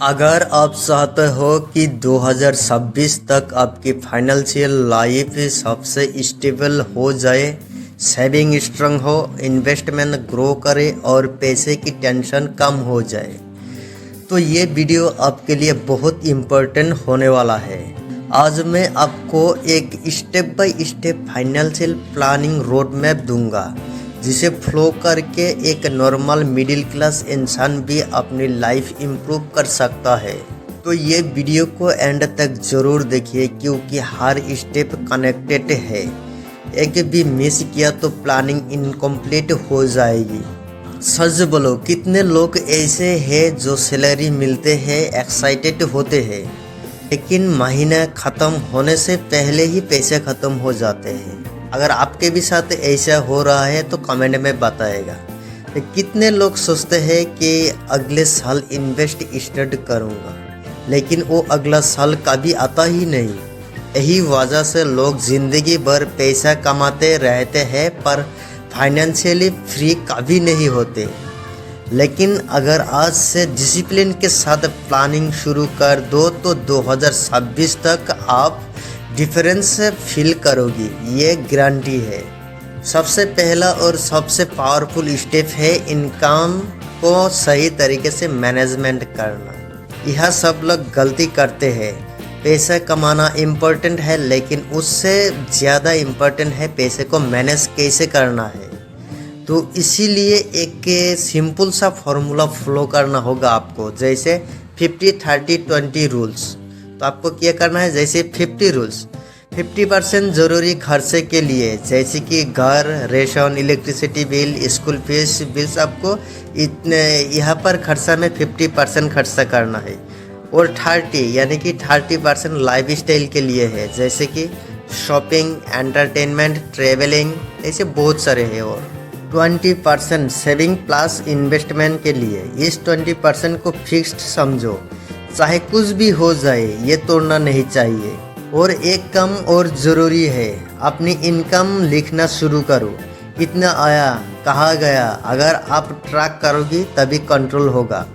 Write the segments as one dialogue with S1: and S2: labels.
S1: अगर आप चाहते हो कि 2026 तक आपकी फाइनेंशियल लाइफ सबसे स्टेबल हो जाए, सेविंग स्ट्रांग हो, इन्वेस्टमेंट ग्रो करे और पैसे की टेंशन कम हो जाए, तो ये वीडियो आपके लिए बहुत इम्पोर्टेंट होने वाला है। आज मैं आपको एक step by step financial planning road map दूंगा, जिसे फॉलो करके एक नॉर्मल मिडिल क्लास इंसान भी अपनी लाइफ इम्प्रूव कर सकता है। तो ये वीडियो को एंड तक ज़रूर देखिए, क्योंकि हर स्टेप कनेक्टेड है। एक भी मिस किया तो प्लानिंग इनकम्प्लीट हो जाएगी। सच बोलो, कितने लोग ऐसे हैं जो सैलरी मिलते हैं एक्साइटेड होते हैं, लेकिन महीना ख़त्म होने से पहले ही पैसे ख़त्म हो जाते हैं। अगर आपके भी साथ ऐसा हो रहा है तो कमेंट में बताएगा। कितने लोग सोचते हैं कि अगले साल इन्वेस्ट स्टार्ट करूँगा, लेकिन वो अगला साल कभी आता ही नहीं। यही वजह से लोग ज़िंदगी भर पैसा कमाते रहते हैं पर फाइनेंशियली फ्री कभी नहीं होते। लेकिन अगर आज से डिसिप्लिन के साथ प्लानिंग शुरू कर दो तो 2026 तक आप डिफरेंस फील करोगी, ये गारंटी है। सबसे पहला और सबसे पावरफुल स्टेप है इनकम को सही तरीके से मैनेजमेंट करना। यह सब लोग गलती करते हैं। पैसा कमाना इम्पोर्टेंट है, लेकिन उससे ज़्यादा इम्पोर्टेंट है पैसे को मैनेज कैसे करना है। तो इसीलिए एक सिंपल सा फॉर्मूला फॉलो करना होगा आपको, जैसे 50-30-20 रूल्स। तो आपको क्या करना है, जैसे 50 रूल्स, 50% ज़रूरी खर्चे के लिए, जैसे कि घर, ration, electricity bill, school fees bills, आपको इतने यहाँ पर खर्चा में 50% खर्चा करना है। और 30 यानी कि 30% लाइफ स्टाइल के लिए है, जैसे कि शॉपिंग, एंटरटेनमेंट, ट्रेवलिंग, ऐसे बहुत सारे हैं। और 20% सेविंग प्लस इन्वेस्टमेंट के लिए। इस 20% को फिक्स्ड समझो, चाहे कुछ भी हो जाए ये तोड़ना नहीं चाहिए। और एक कम और ज़रूरी है, अपनी इनकम लिखना शुरू करो। कितना आया, कहाँ गया, अगर आप ट्रैक करोगी तभी कंट्रोल होगा।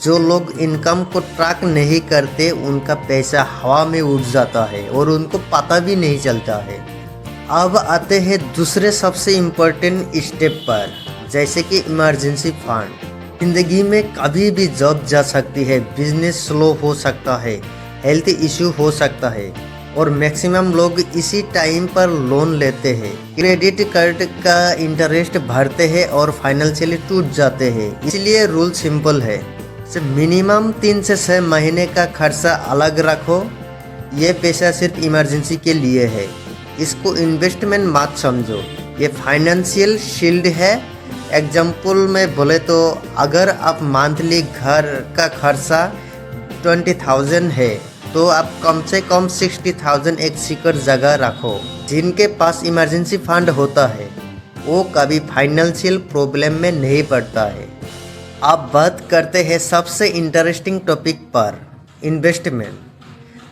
S1: जो लोग इनकम को ट्रैक नहीं करते उनका पैसा हवा में उड़ जाता है और उनको पता भी नहीं चलता है। अब आते हैं दूसरे सबसे इम्पोर्टेंट स्टेप पर, जैसे कि इमरजेंसी फंड। ज़िंदगी में कभी भी जॉब जा सकती है, बिजनेस स्लो हो सकता है, हेल्थ इश्यू हो सकता है, और मैक्सिमम लोग इसी टाइम पर लोन लेते हैं, क्रेडिट कार्ड का इंटरेस्ट भरते हैं और फाइनेंशियली टूट जाते हैं। इसलिए रूल सिंपल है, मिनिमम 3 से 6 महीने का खर्चा अलग रखो। ये पैसा सिर्फ इमरजेंसी के लिए है, इसको इन्वेस्टमेंट मत समझो, ये फाइनेंशियल शील्ड है। एग्जाम्पल में बोले तो अगर आप मंथली घर का खर्चा 20,000 है तो आप कम से कम 60,000 एक सिक्योर जगह रखो। जिनके पास इमरजेंसी फंड होता है वो कभी फाइनेंशियल प्रॉब्लम में नहीं पड़ता है। अब बात करते हैं सबसे इंटरेस्टिंग टॉपिक पर, इन्वेस्टमेंट।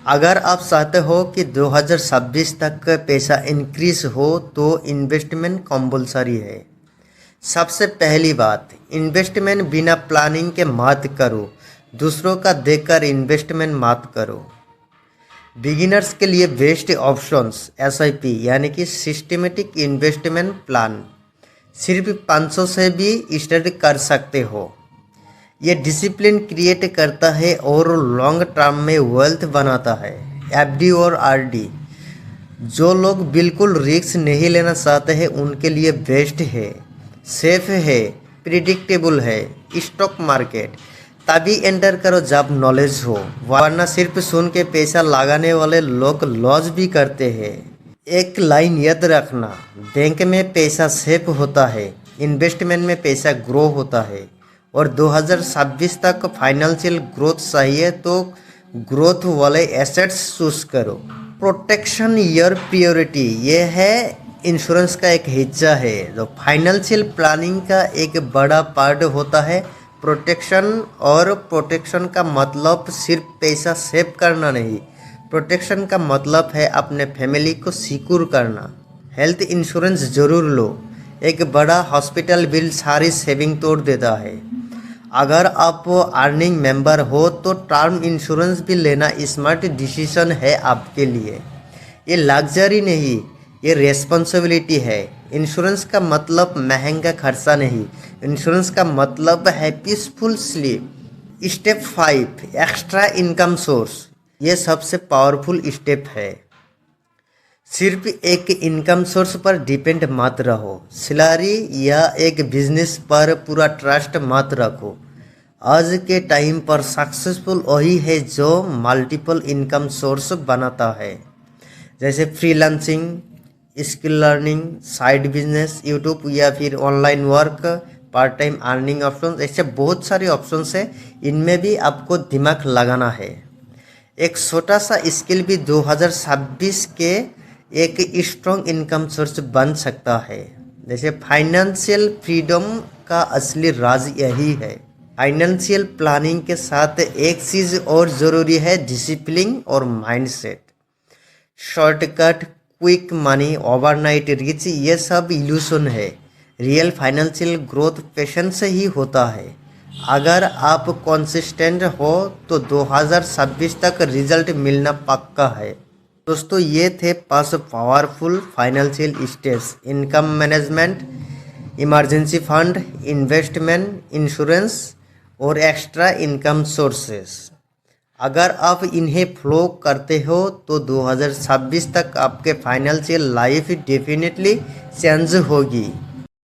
S1: अगर आप चाहते हो कि 2026 तक पैसा इंक्रीज हो तो इन्वेस्टमेंट कंपल्सरी है। सबसे पहली बात, इन्वेस्टमेंट बिना प्लानिंग के मत करो, दूसरों का देखकर इन्वेस्टमेंट मत करो। बिगिनर्स के लिए बेस्ट ऑप्शंस SIP यानी कि सिस्टमेटिक इन्वेस्टमेंट प्लान, सिर्फ 500 से भी स्टार्ट कर सकते हो। ये डिसिप्लिन क्रिएट करता है और लॉन्ग टर्म में वेल्थ बनाता है। FD और RD, जो लोग बिल्कुल रिस्क नहीं लेना चाहते हैं उनके लिए बेस्ट है। सेफ है, प्रिडिक्टेबल है। स्टॉक मार्केट तभी एंटर करो जब नॉलेज हो, वरना सिर्फ सुन के पैसा लगाने वाले लोग लॉस भी करते हैं। एक लाइन याद रखना, बैंक में पैसा सेफ होता है, इन्वेस्टमेंट में पैसा ग्रो होता है। और 2026 तक फाइनेंशियल ग्रोथ चाहिए तो ग्रोथ वाले एसेट्स चूज करो। प्रोटेक्शन योर प्रियोरिटी, ये है इंश्योरेंस का एक हिस्सा है जो फाइनेंशियल प्लानिंग का एक बड़ा पार्ट होता है। प्रोटेक्शन, और प्रोटेक्शन का मतलब सिर्फ पैसा सेव करना नहीं, प्रोटेक्शन का मतलब है अपने फैमिली को सिक्योर करना। हेल्थ इंश्योरेंस जरूर लो, एक बड़ा हॉस्पिटल बिल सारी सेविंग तोड़ देता है। अगर आप अर्निंग मेंबर हो तो टर्म इंश्योरेंस भी लेना स्मार्ट डिसीजन है आपके लिए। ये लग्जरी नहीं, ये रेस्पॉन्सिबिलिटी है। इंश्योरेंस का मतलब महंगा खर्चा नहीं, इंश्योरेंस का मतलब है peaceful sleep. Step 5, extra income source. ये सबसे पावरफुल स्टेप है। सिर्फ एक इनकम सोर्स पर डिपेंड मत रहो, सैलरी या एक बिजनेस पर पूरा ट्रस्ट मत रखो। आज के टाइम पर सक्सेसफुल वही है जो मल्टीपल इनकम सोर्स बनाता है, जैसे freelancing, skill learning, side business, YouTube या फिर online work, part time earning option. ऐसे बहुत सारे ऑप्शंस है, इनमें भी आपको दिमाग लगाना है। एक छोटा सा स्किल भी 2026 के एक स्ट्रॉन्ग इनकम सोर्स बन सकता है। जैसे फाइनेंशियल फ्रीडम का असली राज यही है। फाइनेंशियल प्लानिंग के साथ एक चीज़ और ज़रूरी है, डिसिप्लिन और mindset. Shortcut, quick money, overnight rich, ये सब इल्यूशन है। रियल फाइनेंशियल ग्रोथ पेशेंस से ही होता है। अगर आप कंसिस्टेंट हो तो 2026 तक रिजल्ट मिलना पक्का है। दोस्तों, ये थे 5 powerful financial steps: income management, emergency fund, investment, insurance और एक्स्ट्रा इनकम सोर्सेस। अगर आप इन्हें फॉलो करते हो तो 2026 तक आपके फाइनेंशियल लाइफ डेफिनेटली चेंज होगी।